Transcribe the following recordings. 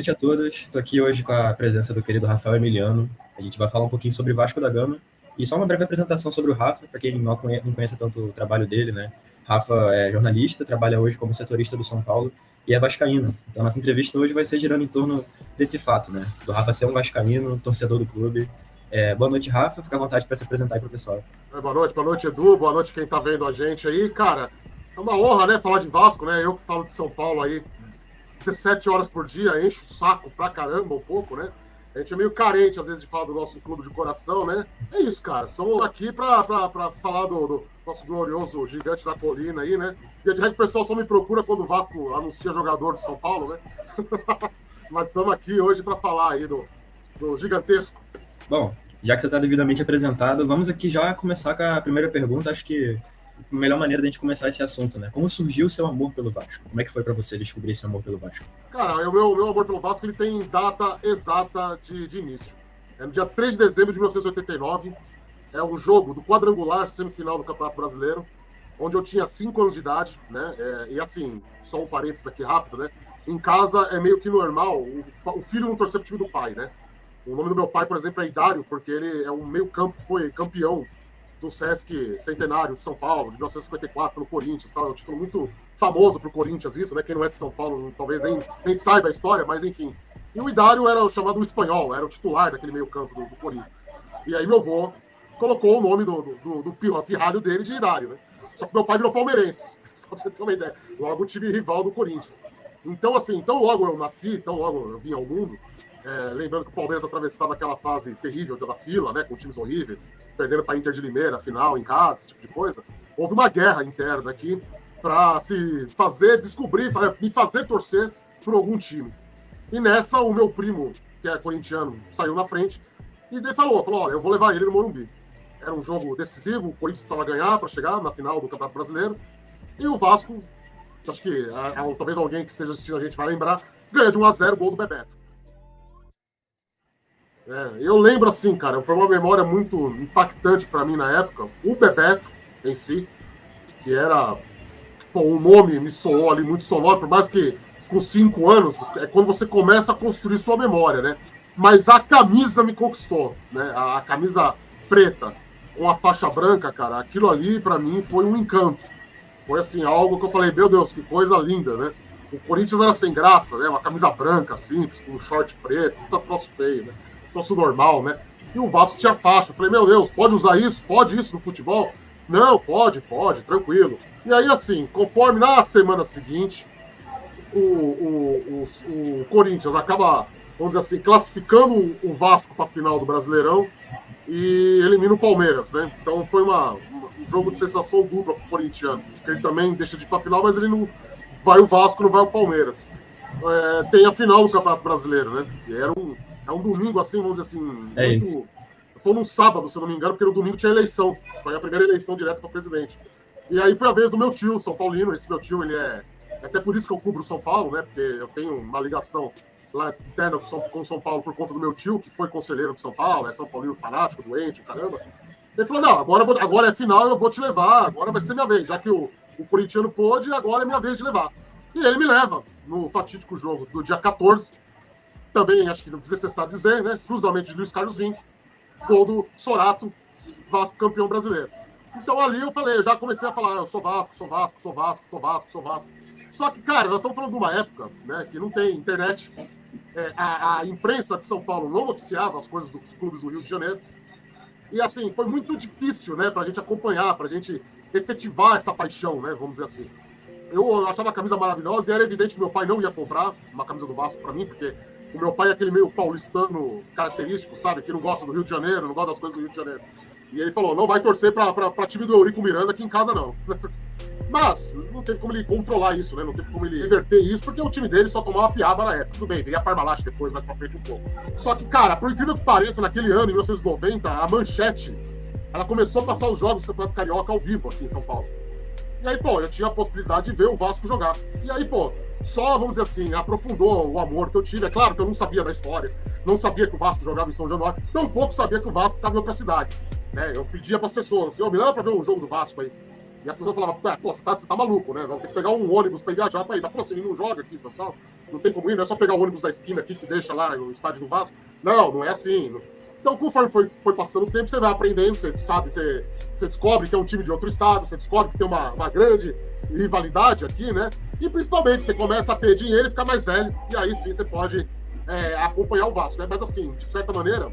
noite a todos. Estou aqui hoje com a presença do querido Rafael Emiliano. A gente vai falar um pouquinho sobre Vasco da Gama e só uma breve apresentação sobre o Rafa, para quem não conhece tanto o trabalho dele, né? Rafa é jornalista, trabalha hoje como setorista do São Paulo e é vascaíno. Então, nossa entrevista hoje vai ser girando em torno desse fato, né? Do Rafa ser um vascaíno, torcedor do clube. Boa noite, Rafa. Fica à vontade para se apresentar aí para o pessoal. Boa noite, Edu. Boa noite quem tá vendo a gente aí. Cara, é uma honra, né, falar de Vasco, né? Eu que falo de São Paulo aí 17 horas por dia, enche o saco pra caramba um pouco, né? A gente é meio carente, às vezes, de falar do nosso clube de coração, né? É isso, cara. Estamos aqui pra falar do nosso glorioso gigante da colina aí, né? E de resto, o pessoal só me procura quando o Vasco anuncia jogador de São Paulo, né? Mas estamos aqui hoje para falar aí do gigantesco. Bom, já que você está devidamente apresentado, vamos aqui já começar com a primeira pergunta. Acho que a melhor maneira de a gente começar esse assunto, né? Como surgiu o seu amor pelo Vasco? Como é que foi para você descobrir esse amor pelo Vasco? Cara, o meu amor pelo Vasco ele tem data exata de início. É no dia 3 de dezembro de 1989. É um jogo do quadrangular semifinal do Campeonato Brasileiro, onde eu tinha 5 anos de idade, né? E assim, só um parênteses aqui rápido, né? Em casa é meio que normal o filho não torcer pro time do pai, né? O nome do meu pai, por exemplo, é Idário, porque ele é um meio-campo, foi campeão do Sesc Centenário de São Paulo, de 1954, pelo Corinthians. Tá? É um título muito famoso pro Corinthians, isso, né? Quem não é de São Paulo talvez nem saiba a história, mas enfim. E o Idário era o chamado espanhol, era o titular daquele meio-campo do Corinthians. E aí meu avô colocou o nome do pirralho dele de Idário, né? Só que meu pai virou palmeirense, só pra você ter uma ideia. Logo o time rival do Corinthians. Então, assim, tão logo eu nasci, tão logo eu vim ao mundo, lembrando que o Palmeiras atravessava aquela fase terrível da fila, né, com times horríveis, perdendo para Inter de Limeira, final, em casa, esse tipo de coisa. Houve uma guerra interna aqui para se fazer, descobrir, me fazer torcer por algum time. E nessa, o meu primo, que é corintiano, saiu na frente e falou, olha, eu vou levar ele no Morumbi. Era um jogo decisivo, o Corinthians precisava ganhar para chegar na final do Campeonato Brasileiro. E o Vasco, acho que talvez alguém que esteja assistindo a gente vai lembrar, ganha de 1-0 o gol do Bebeto. Eu lembro assim, cara, foi uma memória muito impactante para mim na época. O Bebeto em si, que era... o nome me soou ali muito sonoro, por mais que com 5 anos, é quando você começa a construir sua memória, né? Mas a camisa me conquistou, né? A camisa preta com a faixa branca, cara, aquilo ali para mim foi um encanto. Foi assim, algo que eu falei, meu Deus, que coisa linda, né? O Corinthians era sem graça, né? Uma camisa branca, simples, com um short preto, tudo troço feio, né? Troço normal, né? E o Vasco tinha faixa. Eu falei, meu Deus, pode usar isso? Pode isso no futebol? Não, pode, tranquilo. E aí, assim, conforme na semana seguinte, o Corinthians acaba, vamos dizer assim, classificando o Vasco para a final do Brasileirão e elimina o Palmeiras, né? Então foi um jogo de sensação dupla para o corintiano. Ele também deixa de ir para a final, mas ele não vai o Vasco, não vai o Palmeiras. Tem a final do Campeonato Brasileiro, né? E era um domingo, assim, vamos dizer assim... Isso. Foi num sábado, se eu não me engano, porque no domingo tinha eleição. Foi a primeira eleição direta para presidente. E aí foi a vez do meu tio, São Paulino. Esse meu tio, ele é... Até por isso que eu cubro São Paulo, né? Porque eu tenho uma ligação lá interna com São Paulo por conta do meu tio, que foi conselheiro de São Paulo, é São Paulino fanático, doente, caramba. Ele falou, não, agora é final, eu vou te levar, agora vai ser minha vez. Já que o corintiano pôde, agora é minha vez de levar. E ele me leva no fatídico jogo do dia 14, também, acho que não desnecessário dizer, né? Cruzamento de Luiz Carlos Vinck, gol do Sorato, Vasco campeão brasileiro. Então ali eu falei, eu já comecei a falar, eu sou Vasco. Só que, cara, nós estamos falando de uma época, né, que não tem internet. A imprensa de São Paulo não noticiava as coisas dos clubes do Rio de Janeiro. E assim, foi muito difícil, né, pra gente acompanhar, pra gente efetivar essa paixão, né, vamos dizer assim. Eu achava a camisa maravilhosa e era evidente que meu pai não ia comprar uma camisa do Vasco pra mim, porque o meu pai é aquele meio paulistano característico, sabe? Que não gosta do Rio de Janeiro, não gosta das coisas do Rio de Janeiro. E ele falou, não vai torcer pra time do Eurico Miranda aqui em casa, não. Mas não teve como ele controlar isso, né? Não teve como ele reverter isso, porque o time dele só tomava piada na época. Tudo bem, veio a Parmalat depois, mais pra frente um pouco. Só que, cara, por incrível que pareça, naquele ano, em 1990, a Manchete, ela começou a passar os jogos do Campeonato Carioca ao vivo aqui em São Paulo. E aí, pô, eu tinha a possibilidade de ver o Vasco jogar. E aí, pô, só, vamos dizer assim, aprofundou o amor que eu tive. É claro que eu não sabia da história, não sabia que o Vasco jogava em São Januário, tampouco sabia que o Vasco estava em outra cidade. Eu pedia para as pessoas, assim, me leva para ver um jogo do Vasco aí. E as pessoas falavam, pô, você tá maluco, né? Vamos ter que pegar um ônibus pra ir viajar pra ir. Mas, pô, você não joga aqui, São Paulo. Não tem como ir, não é só pegar o ônibus da esquina aqui que deixa lá no estádio do Vasco. Não é assim. Então, conforme foi passando o tempo, você vai aprendendo, você sabe, você descobre que é um time de outro estado, você descobre que tem uma grande rivalidade aqui, né? E principalmente, você começa a ter dinheiro e ficar mais velho, e aí sim você pode acompanhar o Vasco, né? Mas assim, de certa maneira,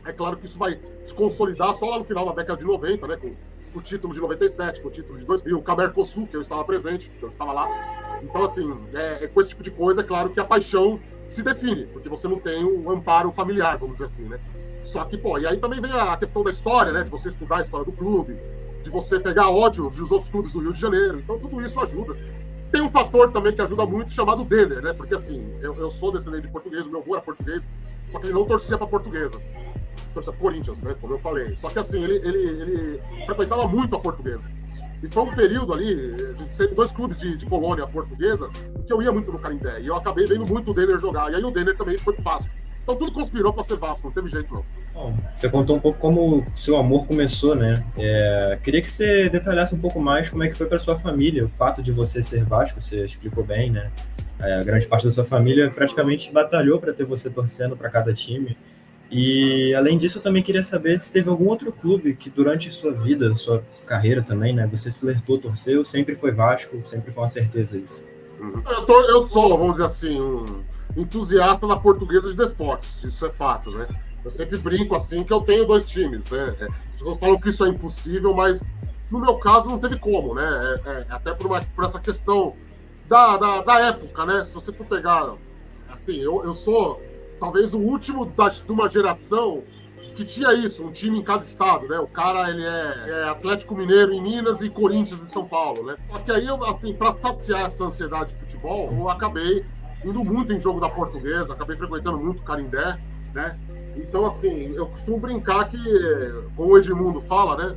é claro que isso vai se consolidar só lá no final da década de 90, né? Com o título de 97, com o título de 2000, o Camercosul, que eu estava presente, que eu estava lá. Então, assim, com esse tipo de coisa, é claro que a paixão se define, porque você não tem um amparo familiar, vamos dizer assim, né? Só que, pô, e aí também vem a questão da história, né? De você estudar a história do clube, de você pegar ódio dos outros clubes do Rio de Janeiro. Então, tudo isso ajuda. Tem um fator também que ajuda muito, chamado Denner, né? Porque, assim, eu sou descendente de português, o meu avô era português, só que ele não torcia pra Portuguesa. Torcia pro Corinthians, né? Como eu falei. Só que, assim, ele frequentava muito a Portuguesa. E foi um período ali, de ser 2 clubes de colônia portuguesa, que eu ia muito no Canindé. E eu acabei vendo muito o Denner jogar. E aí o Denner também foi pro Vasco. Então tudo conspirou para ser Vasco, não teve jeito não. Bom, você contou um pouco como seu amor começou, né? Queria que você detalhasse um pouco mais como é que foi para sua família, o fato de você ser Vasco, você explicou bem, né? A grande parte da sua família praticamente batalhou para ter você torcendo para cada time. E, além disso, eu também queria saber se teve algum outro clube que, durante sua vida, sua carreira também, né, você flertou, torceu, sempre foi Vasco, sempre foi uma certeza isso. Eu sou, vamos dizer assim, um entusiasta da Portuguesa de Desportos, isso é fato, né? Eu sempre brinco assim que eu tenho 2 times, né? As pessoas falam que isso é impossível, mas no meu caso não teve como, né? Até por essa questão da época, né? Se você for pegar, assim, eu sou talvez o último de uma geração que tinha isso, um time em cada estado, né? O cara, ele é Atlético Mineiro em Minas e Corinthians em São Paulo, né? Só que aí, assim, para saciar essa ansiedade de futebol, eu acabei indo muito em jogo da Portuguesa, acabei frequentando muito o Canindé, né? Então, assim, eu costumo brincar que, como o Edmundo fala, né?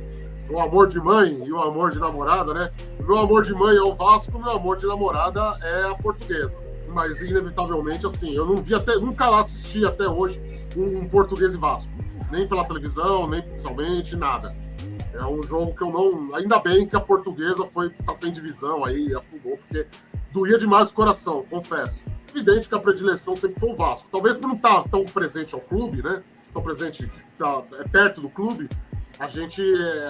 O amor de mãe e o amor de namorada, né? O meu amor de mãe é o Vasco, o meu amor de namorada é a Portuguesa. Mas, inevitavelmente, assim, eu nunca assisti até hoje um Português e Vasco. Nem pela televisão, nem pessoalmente, nada. É um jogo que eu não... Ainda bem que a Portuguesa tá sem divisão aí, afundou, porque doía demais o coração, confesso. Evidente que a predileção sempre foi o Vasco. Talvez por não estar tão presente ao clube, né? Tão presente perto do clube, a gente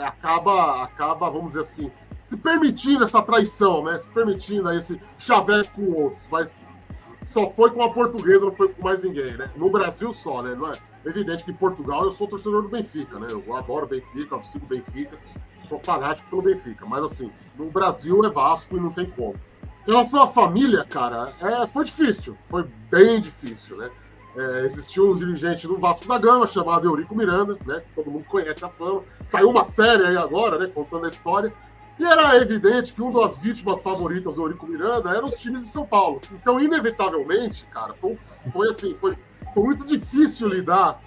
acaba, vamos dizer assim, se permitindo essa traição, né? Se permitindo esse chaveco com outros, mas só foi com a Portuguesa, não foi com mais ninguém, né? No Brasil só, né? Não é evidente que em Portugal eu sou torcedor do Benfica, né? Eu adoro o Benfica, eu sigo o Benfica, sou fanático pelo Benfica, mas assim, no Brasil é Vasco e não tem como. Em relação à família, cara, foi difícil, foi bem difícil, né? Existiu um dirigente do Vasco da Gama chamado Eurico Miranda, né? Todo mundo conhece a fama. Saiu uma série aí agora, né? Contando a história. E era evidente que uma das vítimas favoritas do Eurico Miranda eram os times de São Paulo. Então, inevitavelmente, cara, foi muito difícil lidar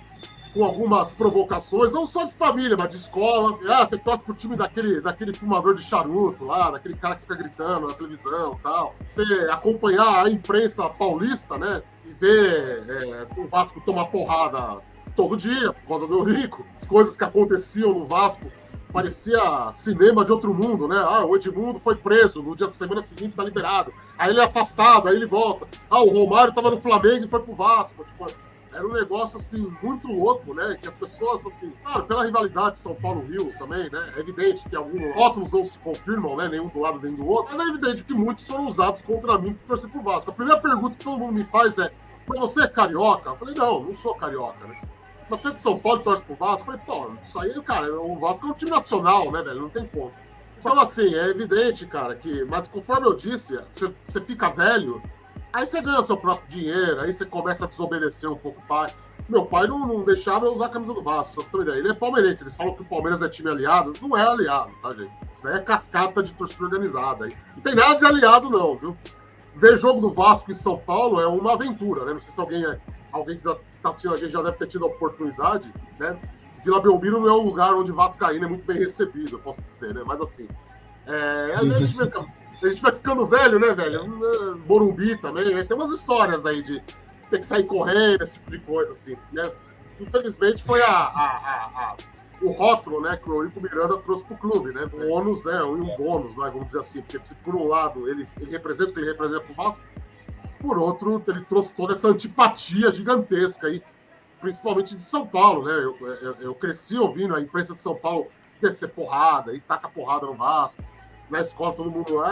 com algumas provocações, não só de família, mas de escola. Você torce pro time daquele fumador de charuto lá, daquele cara que fica gritando na televisão e tal. Você acompanhar a imprensa paulista, né? E ver o Vasco tomar porrada todo dia por causa do Eurico. As coisas que aconteciam no Vasco parecia cinema de outro mundo, né? O Edmundo foi preso, no dia semana seguinte tá liberado. Aí ele é afastado, aí ele volta. O Romário tava no Flamengo e foi pro Vasco. Tipo, era um negócio, assim, muito louco, né? Que as pessoas, assim... Claro, pela rivalidade São Paulo-Rio também, né? É evidente que alguns rótulos não se confirmam, né? Nenhum do lado nem do outro. Mas é evidente que muitos foram usados contra mim por torcer pro Vasco. A primeira pergunta que todo mundo me faz é: mas você é carioca? Eu falei, não sou carioca, né? Você é de São Paulo e torce pro Vasco? Eu falei, pô, isso aí, cara, o Vasco é um time nacional, né, velho? Não tem como. Então, assim, é evidente, cara, que... Mas conforme eu disse, você fica velho, aí você ganha o seu próprio dinheiro, aí você começa a desobedecer um pouco o pai. Meu pai não deixava eu usar a camisa do Vasco, só pra ter uma ideia. Ele é palmeirense, eles falam que o Palmeiras é time aliado. Não é aliado, tá, gente? Isso aí é cascata de torcida organizada. Aí. Não tem nada de aliado, não, viu? Ver jogo do Vasco em São Paulo é uma aventura, né? Não sei se alguém que tá assistindo a gente já deve ter tido a oportunidade, né? Vila Belmiro não é um lugar onde Vascaíno é muito bem recebido, eu posso dizer, né? Mas assim, a gente vai ficando velho, né, velho? Morumbi também, né? Tem umas histórias aí de ter que sair correndo, esse tipo de coisa, assim, né? Infelizmente foi a o rótulo, né, que o Eurico Miranda trouxe para o clube, né? Bônus, né? Um bônus, né, vamos dizer assim, porque por um lado ele representa o que ele representa para o Vasco, por outro, ele trouxe toda essa antipatia gigantesca aí, principalmente de São Paulo, né? Eu cresci ouvindo a imprensa de São Paulo descer porrada e taca porrada no Vasco. Na escola todo mundo,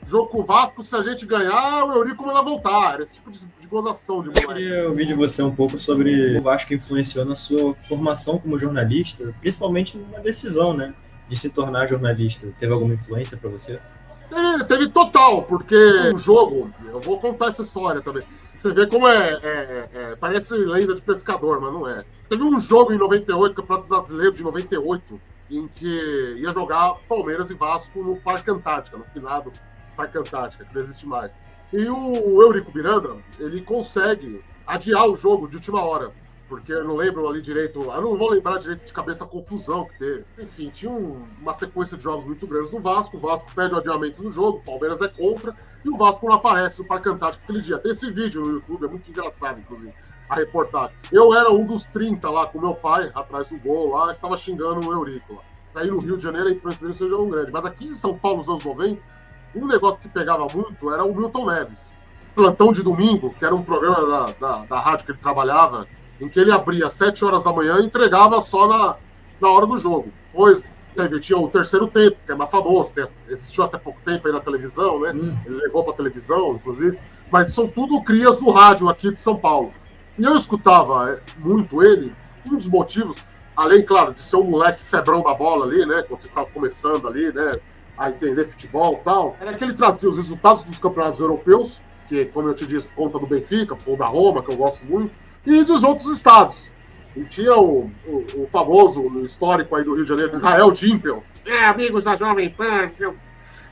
jogo com o Vasco, se a gente ganhar, o Eurico manda voltar. Esse tipo de gozação de moleque. Eu queria ouvir de você um pouco sobre o Vasco que influenciou na sua formação como jornalista, principalmente na decisão, né, de se tornar jornalista. Teve alguma influência para você? Teve total, porque o jogo, eu vou contar essa história também. Você vê como parece lenda de pescador, mas não é. Teve um jogo em 98, Campeonato Brasileiro de 98, em que ia jogar Palmeiras e Vasco no Parque Antártica, no finado Parque Antártica, que não existe mais. E o Eurico Miranda, ele consegue adiar o jogo de última hora, porque eu não lembro ali direito, eu não vou lembrar direito de cabeça a confusão que teve. Enfim, tinha uma sequência de jogos muito grandes do Vasco, o Vasco pede o adiamento do jogo, o Palmeiras é contra, e o Vasco não aparece no Parque Antártico aquele dia. Tem esse vídeo no YouTube, é muito engraçado, inclusive, a reportagem. Eu era um dos 30 lá com meu pai, atrás do gol lá, que tava xingando o Eurico lá. Aí no Rio de Janeiro a influência dele seja um grande, mas aqui em São Paulo, nos anos 90, um negócio que pegava muito era o Milton Neves. Plantão de Domingo, que era um programa da rádio que ele trabalhava, em que ele abria às 7 horas da manhã e entregava só na hora do jogo. Depois tinha o Terceiro Tempo, que é mais famoso, existiu até pouco tempo aí na televisão, né? Ele levou para televisão, inclusive. Mas são tudo crias do rádio aqui de São Paulo. E eu escutava muito ele, um dos motivos, além, claro, de ser um moleque febrão da bola ali, né? Quando você estava começando ali, né? A entender futebol e tal, era que ele trazia os resultados dos campeonatos europeus, que, como eu te disse, por conta do Benfica, ou da Roma, que eu gosto muito, e dos outros estados. E tinha o famoso, histórico aí do Rio de Janeiro, Israel Dimpel. Amigos da Jovem Pan.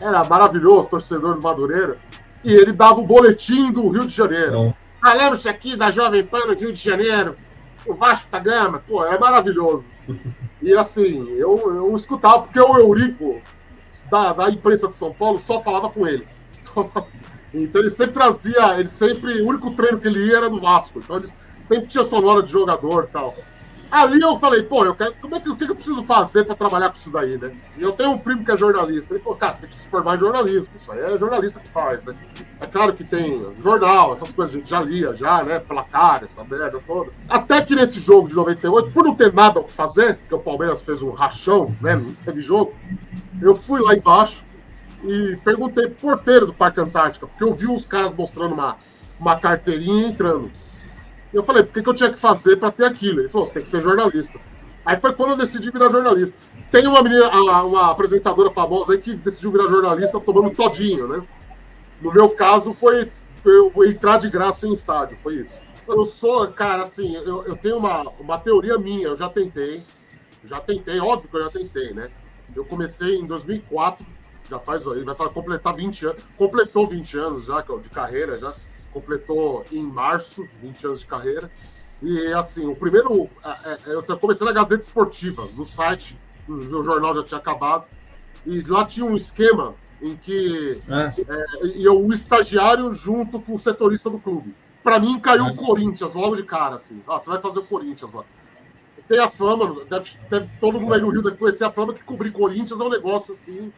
Era maravilhoso, torcedor do Madureira. E ele dava o boletim do Rio de Janeiro. Falamos aqui da Jovem Pan no Rio de Janeiro. O Vasco da Gama. Pô, era maravilhoso. E assim, eu escutava, porque o Eurico, da imprensa de São Paulo, só falava com ele. Então ele sempre trazia, o único treino que ele ia era do Vasco. Então ele sempre tinha sonora de jogador e tal. Ali eu falei, pô, o que eu preciso fazer para trabalhar com isso daí, né? E eu tenho um primo que é jornalista. Ele falou, cara, você tem que se formar em jornalismo. Isso aí é jornalista que faz, né? É claro que tem jornal, essas coisas a gente já lia, né? Placar, essa merda toda. Até que nesse jogo de 98, por não ter nada o que fazer, porque o Palmeiras fez um rachão, né? Não teve jogo. Eu fui lá embaixo e perguntei pro porteiro do Parque Antártica, porque eu vi os caras mostrando uma carteirinha entrando. Eu falei, por que eu tinha que fazer para ter aquilo? Ele falou, você tem que ser jornalista. Aí foi quando eu decidi virar jornalista. Tem uma menina, uma apresentadora famosa aí que decidiu virar jornalista tomando todinho, né? No meu caso, foi eu entrar de graça em estádio, foi isso. Eu sou, cara, assim, eu tenho uma teoria minha, eu já tentei, óbvio que eu já tentei, né? Eu comecei em 2004, já faz aí, vai completar 20 anos, completou 20 anos já de carreira, já. Completou em março, 20 anos de carreira. E, assim, o primeiro... Eu comecei na Gazeta Esportiva, no site, o jornal já tinha acabado. E lá tinha um esquema em que ia o estagiário junto com o setorista do clube. Para mim, caiu o Corinthians logo de cara, assim. Você vai fazer o Corinthians lá. Tem a fama, todo mundo aí no Rio deve conhecer a fama que cobrir Corinthians é um negócio, assim,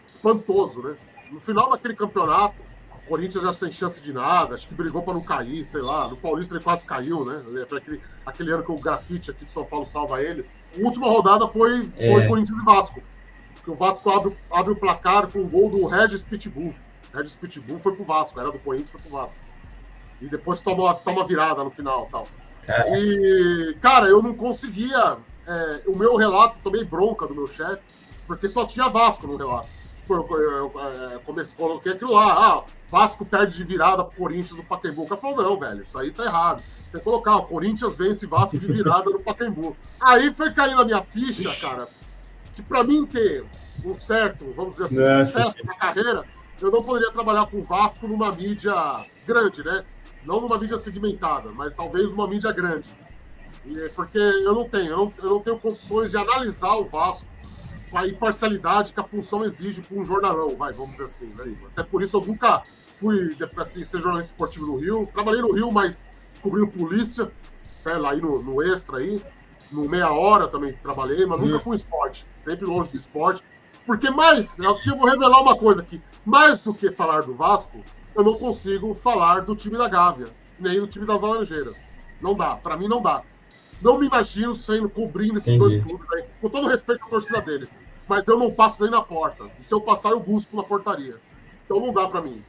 espantoso, né? No final daquele campeonato, o Corinthians já sem chance de nada, acho que brigou para não cair, sei lá. No Paulista ele quase caiu, né? Foi aquele ano que o grafite aqui de São Paulo salva eles. A última rodada foi Corinthians e Vasco. Porque o Vasco abre o placar com o gol do Regis Pitbull. Regis Pitbull foi pro Vasco, era do Corinthians, foi pro Vasco. E depois toma virada no final e tal. E, cara, eu não conseguia... o meu relato, tomei bronca do meu chefe, porque só tinha Vasco no relato. Eu coloquei aquilo lá, Vasco perde de virada pro Corinthians no Pacaembu. O cara falou, não, velho, isso aí tá errado. Você tem que colocar, o Corinthians vence Vasco de virada no Pacaembu. Aí foi cair na minha ficha, cara, que pra mim ter um certo, vamos dizer assim, sucesso na carreira, eu não poderia trabalhar com o Vasco numa mídia grande, né? Não numa mídia segmentada, mas talvez numa mídia grande. Porque eu não tenho condições de analisar o Vasco com a imparcialidade que a função exige para um jornalão, vamos dizer assim, né? Até por isso eu nunca fui assim, ser jornalista esportivo no Rio. Trabalhei no Rio, mas cobrindo polícia, lá aí no Extra aí. no Meia Hora também trabalhei, mas nunca com esporte. Sempre longe do esporte. Porque mais, aqui eu vou revelar uma coisa aqui, mais do que falar do Vasco, eu não consigo falar do time da Gávea, nem do time das Laranjeiras. Não dá, pra mim não dá. Não me imagino cobrindo esses dois clubes, né? Com todo respeito à torcida deles. Mas eu não passo nem na porta. E se eu passar, eu busco na portaria. Então não dá pra mim.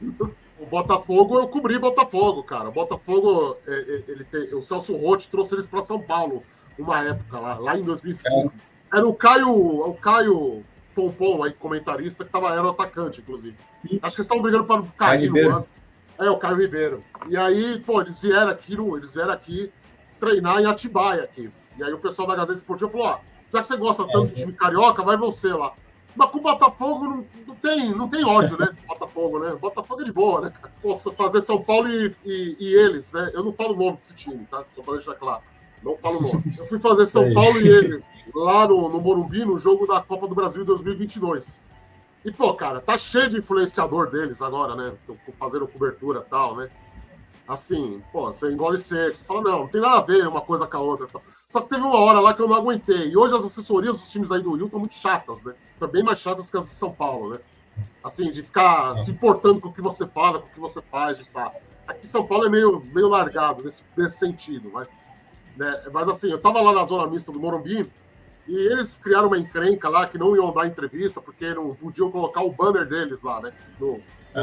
O Botafogo, eu cobri Botafogo, cara. O Botafogo, o Celso Roth trouxe eles pra São Paulo uma época, lá em 2005. Era o Caio Pompom, aí, comentarista, que era o atacante, inclusive. Sim. Acho que eles estavam brigando para cair no ano. O Caio Ribeiro. E aí, pô, eles vieram aqui treinar em Atibaia aqui. E aí o pessoal da Gazeta Esportiva falou, já que você gosta tanto do time carioca, vai você lá. Mas com o Botafogo não tem ódio, né? Botafogo, né? Botafogo é de boa, né? Posso fazer São Paulo e eles, né? Eu não falo o nome desse time, tá? Só pra deixar claro. Não falo o nome. Eu fui fazer São Paulo e eles lá no Morumbi, no jogo da Copa do Brasil 2022. E, pô, cara, tá cheio de influenciador deles agora, né? Fazendo cobertura e tal, né? Assim, pô, você engole seco. Você fala, não tem nada a ver uma coisa com a outra. Só que teve uma hora lá que eu não aguentei. E hoje as assessorias dos times aí do Rio estão muito chatas, né? Estão bem mais chatas que as de São Paulo, né? Assim, de ficar se importando com o que você fala, com o que você faz, de fato. Aqui São Paulo é meio largado nesse sentido, né? Mas assim, eu tava lá na zona mista do Morumbi e eles criaram uma encrenca lá que não iam dar entrevista porque não podiam colocar o banner deles lá, né? No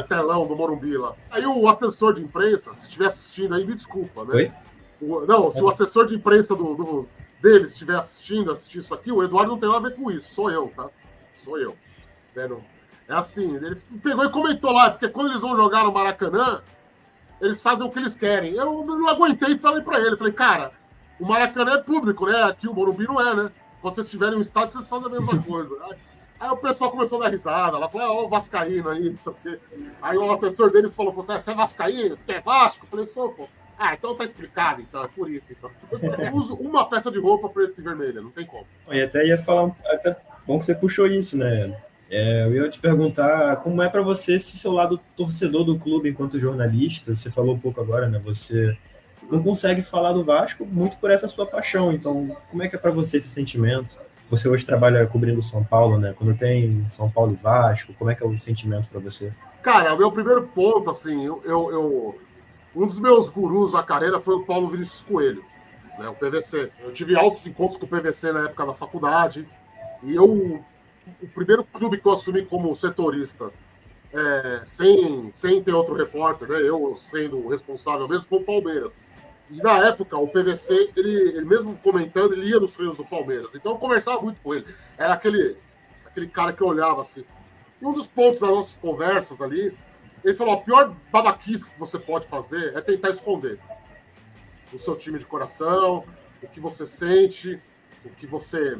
telão do Morumbi lá. Aí o assessor de imprensa, se estiver assistindo aí, me desculpa, né? Se o assessor de imprensa deles estiver assistindo isso aqui, o Eduardo não tem nada a ver com isso, sou eu, tá? Sou eu. É assim, ele pegou e comentou lá, porque quando eles vão jogar no Maracanã, eles fazem o que eles querem. Eu não aguentei e falei pra ele, falei, cara, o Maracanã é público, né? Aqui o Morumbi não é, né? Quando vocês estiverem no estádio, vocês fazem a mesma coisa. Aí o pessoal começou a dar risada. Ela falou, ó, o Vascaíno aí, não sei o quê. Aí o assessor deles falou, você é Vascaíno? Você é Vasco? Eu falei, sou, pô. Então tá explicado, então, é por isso. Então. Eu uso uma peça de roupa preta e vermelha, não tem como. E até ia falar, até bom que você puxou isso, né? Eu ia te perguntar como é para você esse seu lado torcedor do clube enquanto jornalista. Você falou um pouco agora, né? Você não consegue falar do Vasco muito por essa sua paixão. Então, como é que é para você esse sentimento? Você hoje trabalha cobrindo São Paulo, né? Quando tem São Paulo e Vasco, como é que é o sentimento para você? Cara, o meu primeiro ponto, assim, um dos meus gurus da carreira foi o Paulo Vinícius Coelho, né? O PVC. Eu tive altos encontros com o PVC na época da faculdade. E o primeiro clube que eu assumi como setorista, sem ter outro repórter, né? Eu sendo o responsável mesmo, foi o Palmeiras. E na época, o PVC, ele mesmo comentando, ele ia nos treinos do Palmeiras. Então eu conversava muito com ele. Era aquele cara que eu olhava assim. E um dos pontos das nossas conversas ali, ele falou, a pior babaquice que você pode fazer é tentar esconder o seu time de coração, o que você sente, o que você...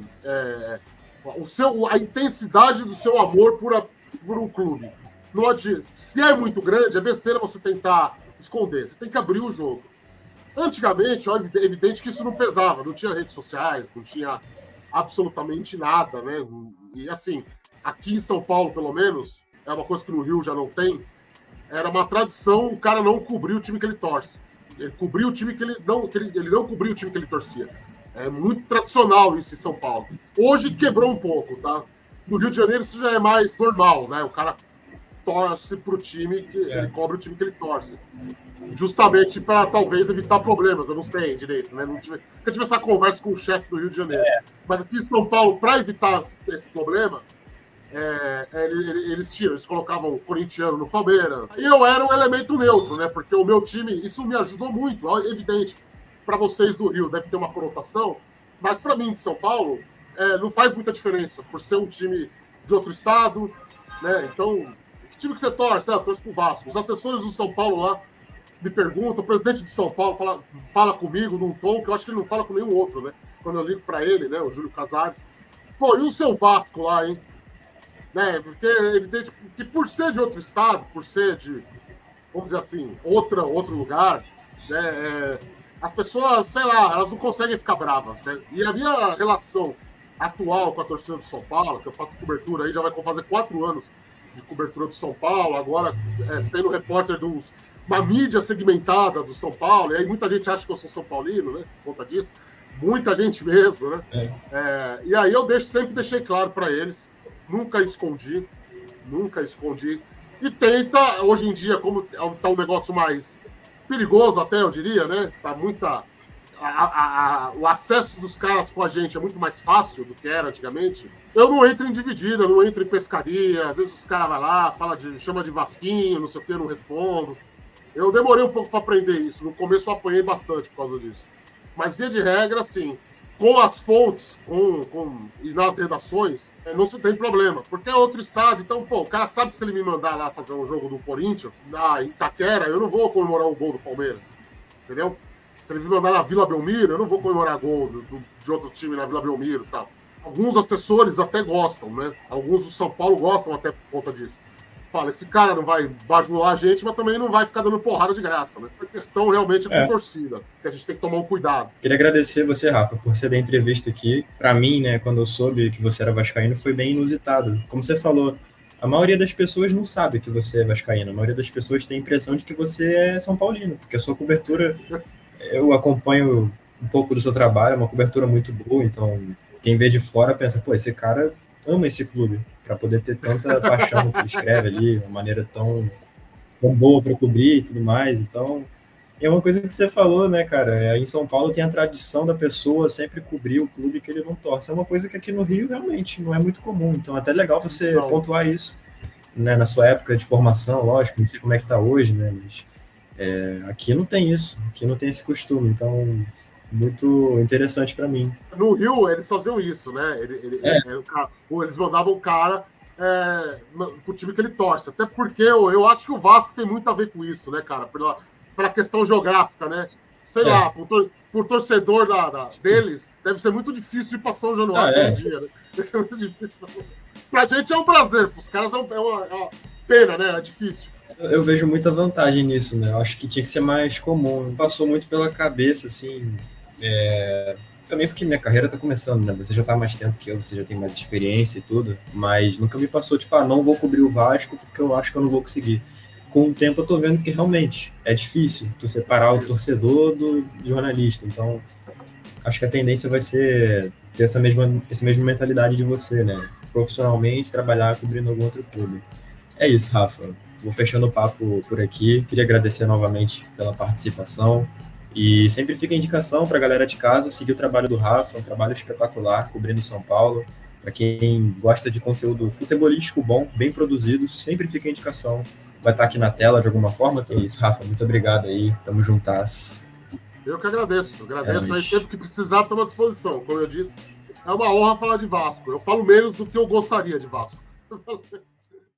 a intensidade do seu amor por um clube. Não adianta. Se é muito grande, é besteira você tentar esconder. Você tem que abrir o jogo. Antigamente, é evidente que isso não pesava. Não tinha redes sociais, não tinha absolutamente nada, né? E assim, aqui em São Paulo, pelo menos, é uma coisa que no Rio já não tem, era uma tradição o cara não cobrir o time que ele torce. Ele cobria o time que ele não cobria o time que ele torcia. É muito tradicional isso em São Paulo. Hoje quebrou um pouco, tá? No Rio de Janeiro isso já é mais normal, né? O cara torce pro time, ele cobre o time que ele torce. Justamente para talvez evitar problemas, eu não sei direito, né? Nunca tive essa conversa com o chefe do Rio de Janeiro. Mas aqui em São Paulo, para evitar esse problema, eles colocavam o corintiano no Palmeiras. E eu era um elemento neutro, né? Porque o meu time, isso me ajudou muito, é evidente. Para vocês do Rio deve ter uma conotação, mas para mim de São Paulo não faz muita diferença, por ser um time de outro estado, né? Então, que time que você torce? Eu torço pro Vasco. Os assessores do São Paulo lá me perguntam, o presidente de São Paulo fala comigo num tom que eu acho que ele não fala com nenhum outro, né? Quando eu ligo para ele, né, o Júlio Casares, pô, e o seu Vasco lá, hein? Né? Porque é evidente que por ser de outro estado, por ser de, vamos dizer assim, outro lugar, né, as pessoas, sei lá, elas não conseguem ficar bravas, né? E a minha relação atual com a torcida do São Paulo, que eu faço cobertura aí, já vai fazer 4 anos de cobertura do São Paulo, agora sendo repórter uma mídia segmentada do São Paulo, e aí muita gente acha que eu sou São Paulino, né? Por conta disso. Muita gente mesmo, né? É. E aí eu sempre deixei claro para eles, nunca escondi. E tenta, hoje em dia, como está um negócio mais perigoso até, eu diria, né? Tá muita... o acesso dos caras com a gente é muito mais fácil do que era antigamente. Eu não entro em dividida, não entro em pescaria. Às vezes os caras vão lá, chama de vasquinho, não sei o que, não respondo. Eu demorei um pouco para aprender isso. No começo eu apanhei bastante por causa disso. Mas, via de regra, assim, com as fontes e nas redações, não se tem problema. Porque é outro estado. Então, pô, o cara sabe que se ele me mandar lá fazer um jogo do Corinthians, em Itaquera, eu não vou comemorar o gol do Palmeiras. Entendeu? Se ele me mandar na Vila Belmiro, eu não vou comemorar gol de outro time na Vila Belmiro e tal. Alguns assessores até gostam, né? Alguns do São Paulo gostam até por conta disso. Fala, esse cara não vai bajular a gente, mas também não vai ficar dando porrada de graça, né? A questão realmente é com torcida, que a gente tem que tomar um cuidado. Queria agradecer você, Rafa, por você dar entrevista aqui. Para mim, né, quando eu soube que você era vascaíno, foi bem inusitado. Como você falou, a maioria das pessoas não sabe que você é vascaíno. A maioria das pessoas tem a impressão de que você é São Paulino, porque a sua cobertura, eu acompanho um pouco do seu trabalho, é uma cobertura muito boa, então quem vê de fora pensa, pô, esse cara ama esse clube, para poder ter tanta paixão no que ele escreve ali, uma maneira tão boa para cobrir e tudo mais. Então, é uma coisa que você falou, né, cara? Em São Paulo tem a tradição da pessoa sempre cobrir o clube que ele não torce. É uma coisa que aqui no Rio realmente não é muito comum. Então, é até legal você pontuar isso, né, na sua época de formação, lógico, não sei como é que tá hoje, né, mas aqui não tem isso, aqui não tem esse costume. Então, muito interessante para mim. No Rio, eles faziam isso, né? Eles mandavam o cara pro time que ele torce. Até porque eu acho que o Vasco tem muito a ver com isso, né, cara? Pela questão geográfica, né? Sei lá, por torcedor deles, deve ser muito difícil ir para São Januário todo dia, né? Deve ser muito difícil. Pra gente é um prazer, pros caras é uma pena, né? É difícil. Eu vejo muita vantagem nisso, né? Eu acho que tinha que ser mais comum. Passou muito pela cabeça, assim... Também porque minha carreira tá começando, né? Você já tá há mais tempo que eu, você já tem mais experiência e tudo, mas nunca me passou, tipo, não vou cobrir o Vasco porque eu acho que eu não vou conseguir. Com o tempo eu tô vendo que realmente é difícil tu separar o torcedor do jornalista, então acho que a tendência vai ser ter essa mesma mentalidade de você, né? Profissionalmente, trabalhar cobrindo algum outro clube. É isso, Rafa. Vou fechando o papo por aqui. Queria agradecer novamente pela participação. E sempre fica a indicação para a galera de casa seguir o trabalho do Rafa, um trabalho espetacular, cobrindo São Paulo. Para quem gosta de conteúdo futebolístico bom, bem produzido, sempre fica a indicação. Vai estar aqui na tela de alguma forma. Então é isso, Rafa, muito obrigado aí. Tamo juntas. Eu que agradeço. Aí sempre que precisar, estamos à disposição. Como eu disse, é uma honra falar de Vasco. Eu falo menos do que eu gostaria de Vasco.